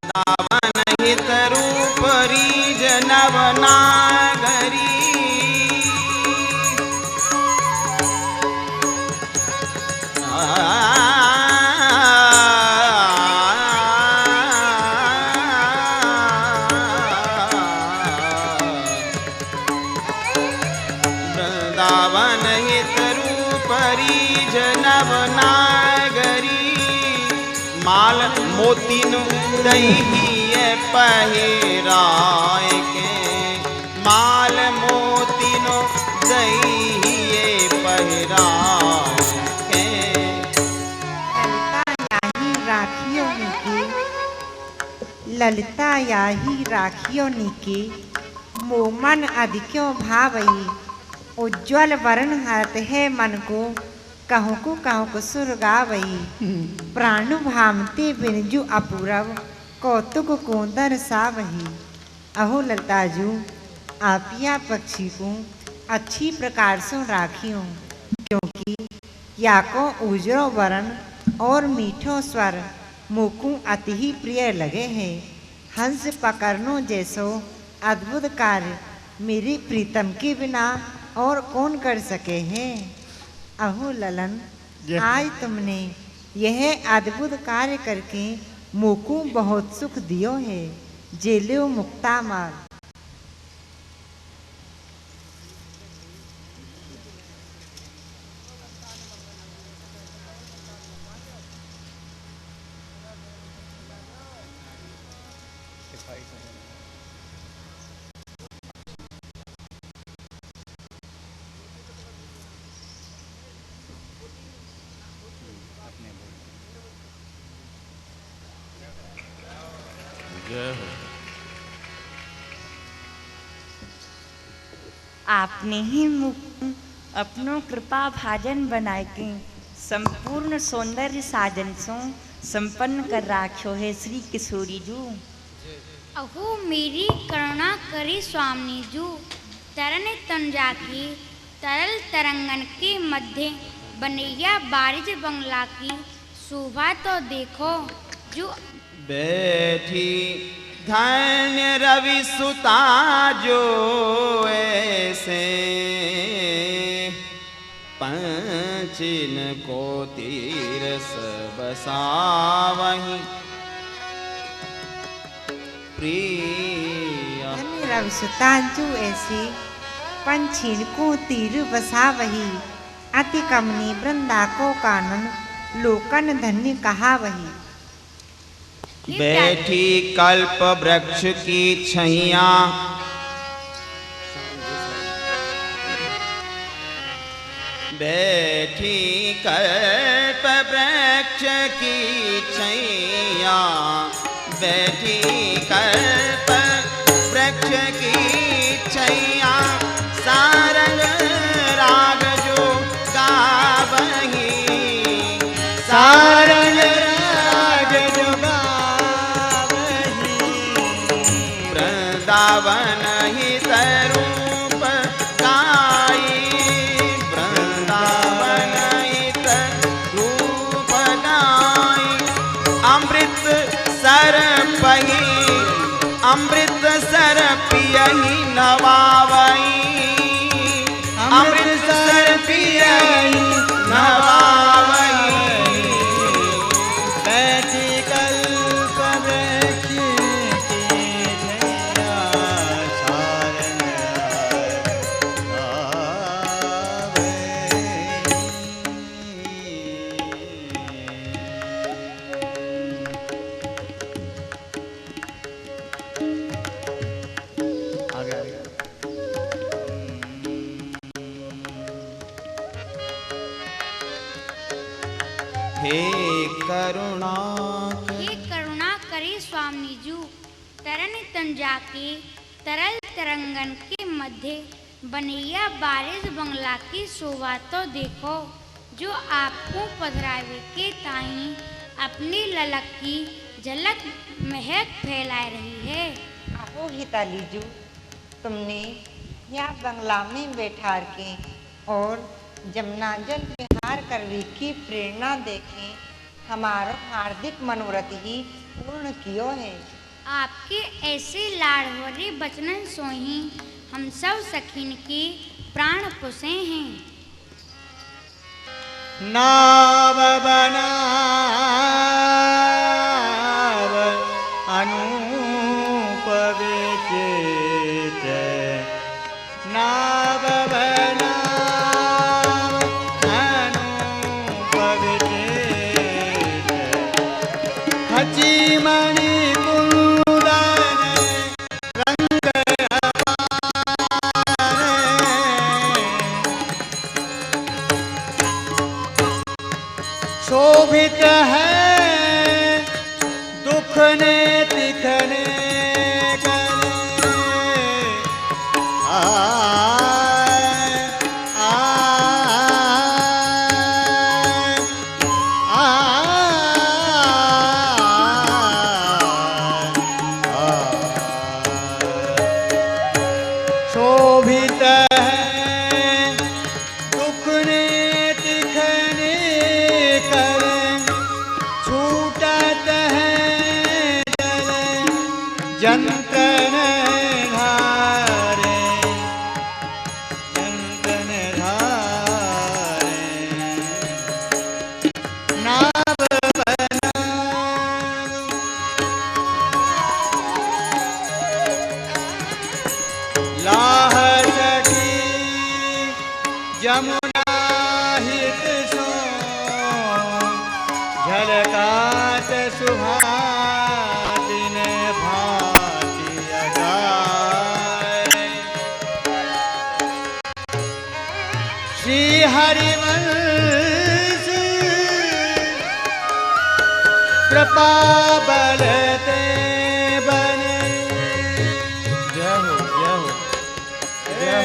वृंदावन हित रूप रीज नवनागरी वृंदावन हित रूप रीज नवनागरी माल मोतीन दही पहिराय के माल मोतीनो दही पहिराय के ललिता याही राखियो निके मोमन अधिक्यो भावई उज्ज्वल वर्ण हरत है मन को कहूँ को सुर गावई प्राणु भामते बिनजु अपूरव कौतुक कोंदर सावही। अहो ललताजू आपिया पक्षी को अच्छी प्रकार से राखियों क्योंकि याको उजरो वर्ण और मीठो स्वर मुकु अति ही प्रिय लगे हैं। हंस पकड़नो जैसो अद्भुत कार्य मेरी प्रीतम के बिना और कौन कर सके हैं। अहो ललन आज तुमने यह अद्भुत कार्य करके मोकू बहुत सुख दियो है। जेलियो मुक्ता मार आपने ही मुख अपनों कृपा भाजन बनाए के संपूर्ण सौंदर्य साजन सो संपन्न कर राख्यो है श्री किशोरी जू। अहो मेरी करुणा करे स्वामी जू तरन तंजा की तरल तरंगन के मध्य बनैया बारिज बंगला की शोभा तो देखो जो बैठी धन्य रवि सुता जो ऐसे पंचिन को तीरस बसावही प्रिय रवि सुतांजू ऐसी पंछीन को तीर बसा वही अति कमनी वृंदा को कानन लोकन धन्य कहा वही। बैठी कल्प वृक्ष की छैया बैठी कल्प वृक्ष की छैया बैठी कल्प वृक्ष की छैया सारंग राग जो गावही सारंग राग जो गावही वृंदावन ही रूप गाई वृंदावन ही रूप गाई अमृत सर पही अमृत सर पियही नवावई अमृत सर पियही नवावई बैठी कल्प वृक्ष की छैया सारंग हे करुणा करे स्वामी जू तरन तंजा के तरल तरंगन के मध्य बनैया बारिश बंगला की शोभा तो देखो जो आपको पधरावे के ताई अपनी ललक की झलक महक फैला रही है। अहो हितालीजू तुमने यहाँ बंगला में बैठार के और जमुना जल विहार करने की प्रेरणा देके हमारा हार्दिक मनोरथ ही पूर्ण कियो है। आपके ऐसे लाड़वरे बचनन सोही हम सब सखीन के प्राण पुसे हैं। नाव बनाव अनूप विचित, नाव बनाव अनूप विचित, खची मणि कुंदन रंग शोभित है दुखने तिखने गले, आय शोभित है दुखने तिखने करें, छूटत है जंतन धारे, जंतन धारे, नाव बनाव लाह सखी जमुना हित सो, झलकात सुभातिन भांति अगाए, श्री हरिवंश कृपा बलते बने, जय हो जय हो जय हो।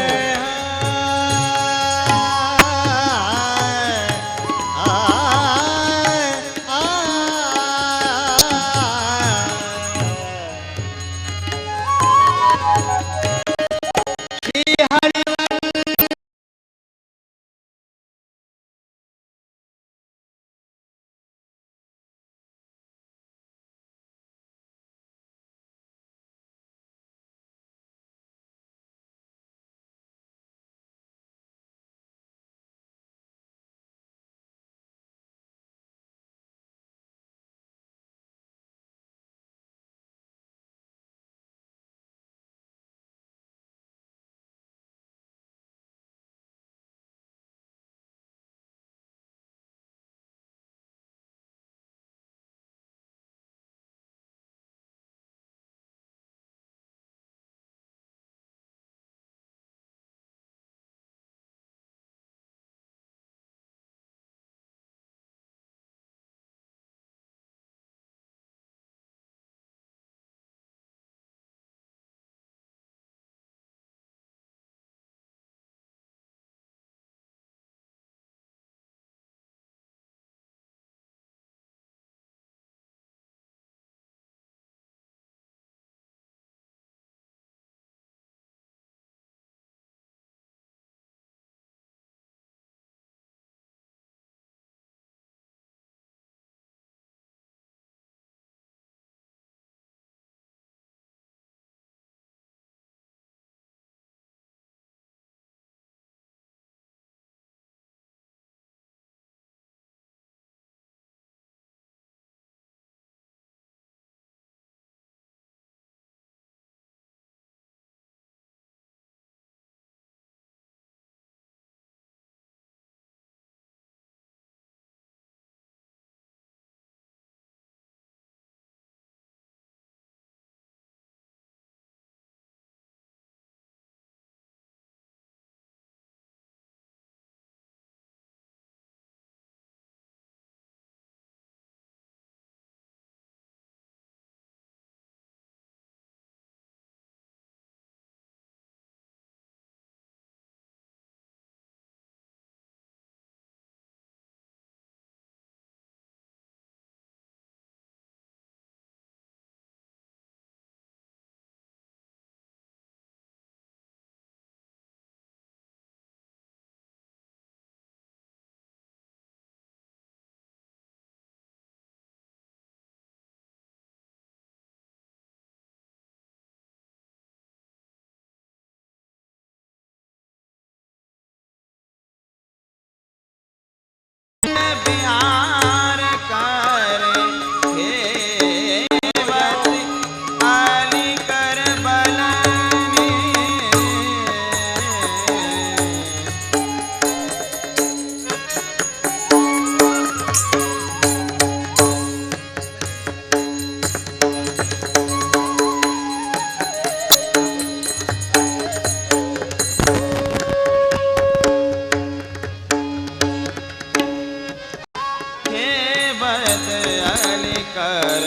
अली कर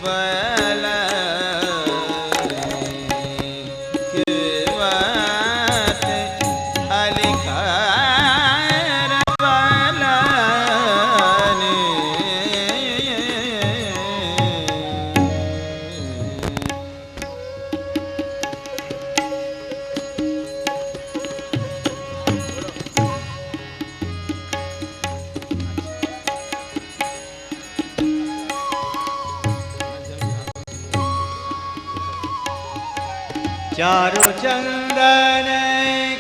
बल केवत अली कर बल चारों चंदन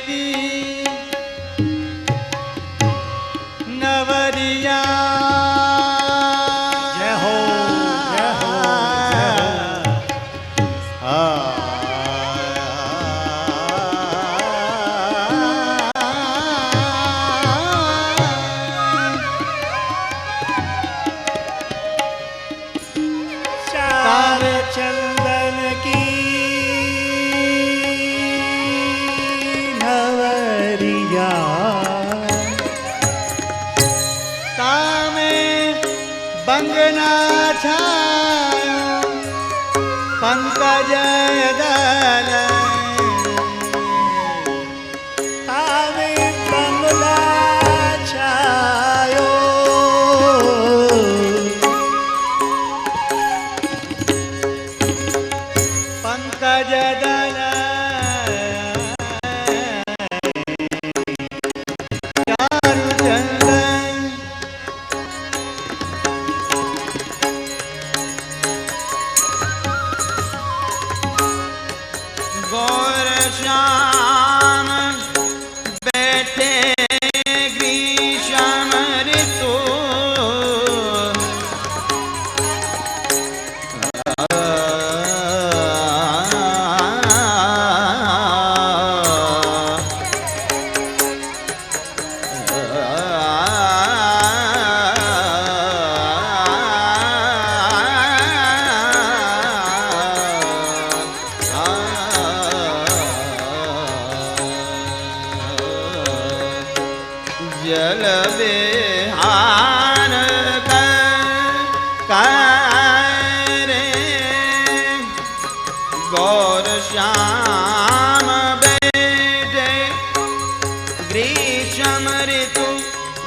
की नवरिया जय हो जय हो जय हो। चारों चंदन की नवरिया तामे बंगना छायो पंकज दल तामे बंगना छायो पंकज दल गौर श्याम बैठे ग्रीष्म ऋतु जल बिहार करे गौर श्याम बैठे ग्रीष्म ऋतु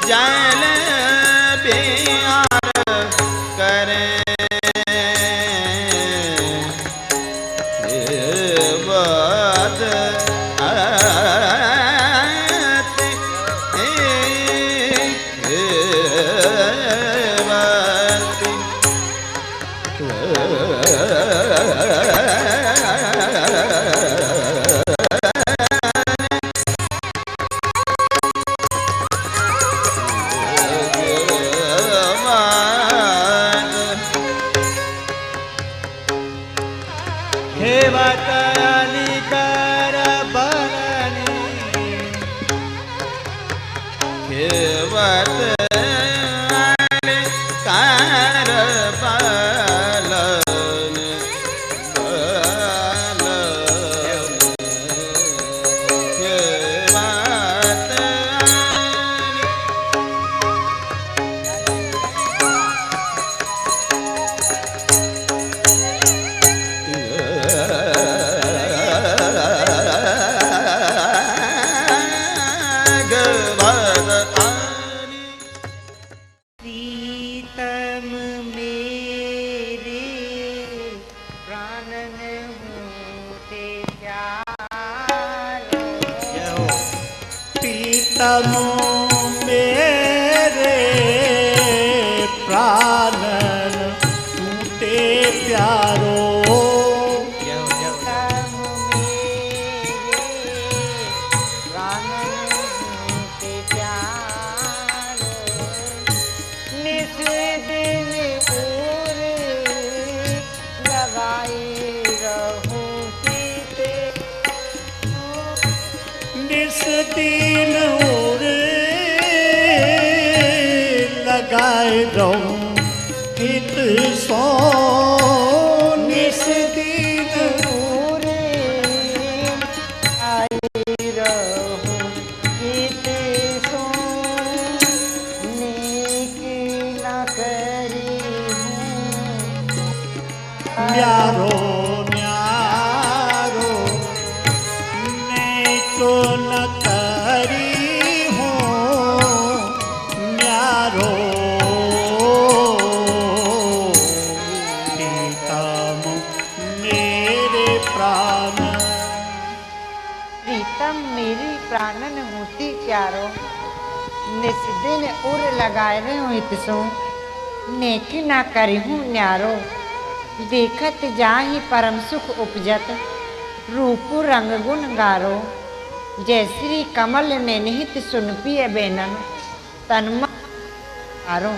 जल बिहार करे बद हेवत अली कर बलनी केवत अली कर बलन केवत प्रीतम मेरे प्राणन होते प्यारो प्रीतम मेरे प्राणन टूटे प्यारो प्रीतम मेरे प्राणन होते प्यारो निस दिन और लगाए रहूं सीते निस दिन और लगाए रहूं हित सो निस दिन और आए रहूं गीत सो नेक न कर न्यारो न्यारो मैं तो न करी हूँ न्यारो प्रीतम मेरे प्राण प्रीतम मेरी प्राणन होती प्यारो निस दिन उर लगाए रहे हो इतसो नेकी ना करी हूँ न्यारो देखत जाहि परम सुख उपजत रूप रंग गुण गारो जय श्री कमल ने निहित सुन पिय बेनन तन्म आरो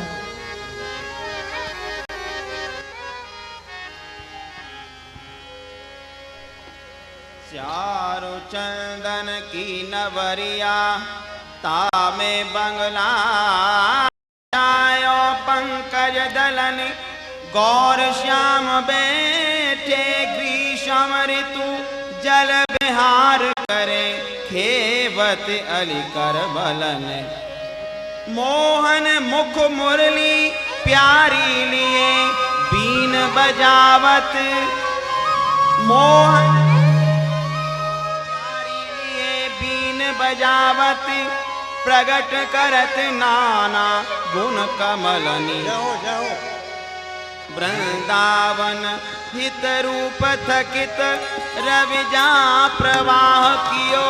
चारु चंदन की नवरिया तामे बंगला आयो पंकज दलन गौर श्याम बैठे ग्रीष्म ऋतु जल विहार करे खेवत अली कर बलन मोहन मुख मुरली प्यारी लिए बीन बजावत मोहन बजावत प्रगट करत नाना गुण कमलनी वृंदावन हित रूप थकित रविजा प्रवाह कियो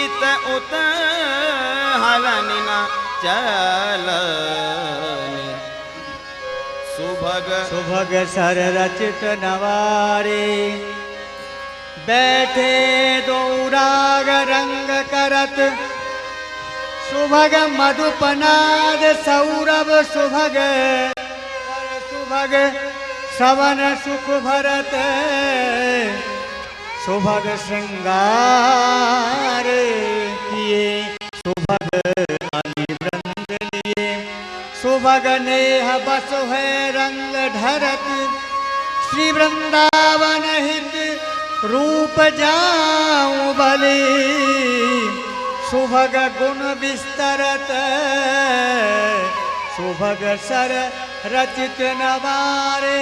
इत उत हलन न चल सुभग सुभग सर रचित नवारे बैठे दो राग रंग करत सुभग मधुपनाद सौरभ सुभग सुभग सवन सुख भरत सुभग श्रृंगार किए सुभग अली वृंद लिए सुभग नेह बस है रंग ढरत श्री वृंदावन हित रूप जाऊं बलि सुभग गुण विस्तरत सुभग सर रचित नवारे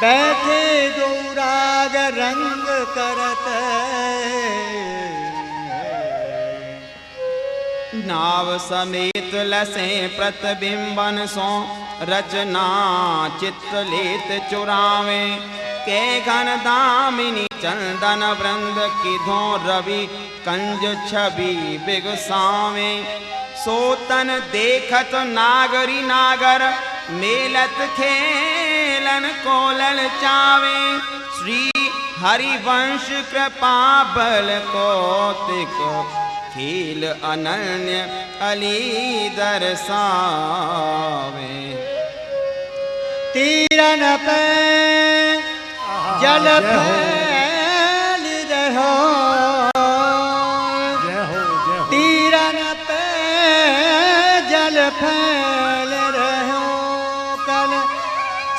बैठे दो राग रंग करत नाव समेत लसे प्रतिबिंबन सो रचना चित्त लेत चुरावे के घन दामिनी चंदन वृंद किधो रवि कंज छवि बिगसावे सोतन देखत नागरी नागर मेलत खेलन को ललचावे श्री हरिवंश कृपा बल कौतिक खेल अनन्य अली दर्शावे तीरन पे जल फैल रहो तीरन पे जल फैल रहो कल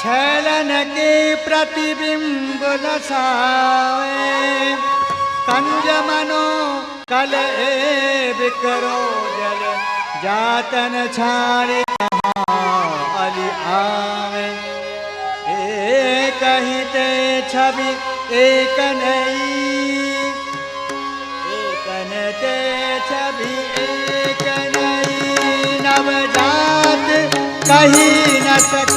छलन के प्रतिबिंब दशावे कंज मनो कल बिकरो जल जातन छाड़े अली आवे कहीं ते छवि एक नई ते छवि एक नई नवजात कहीं न सक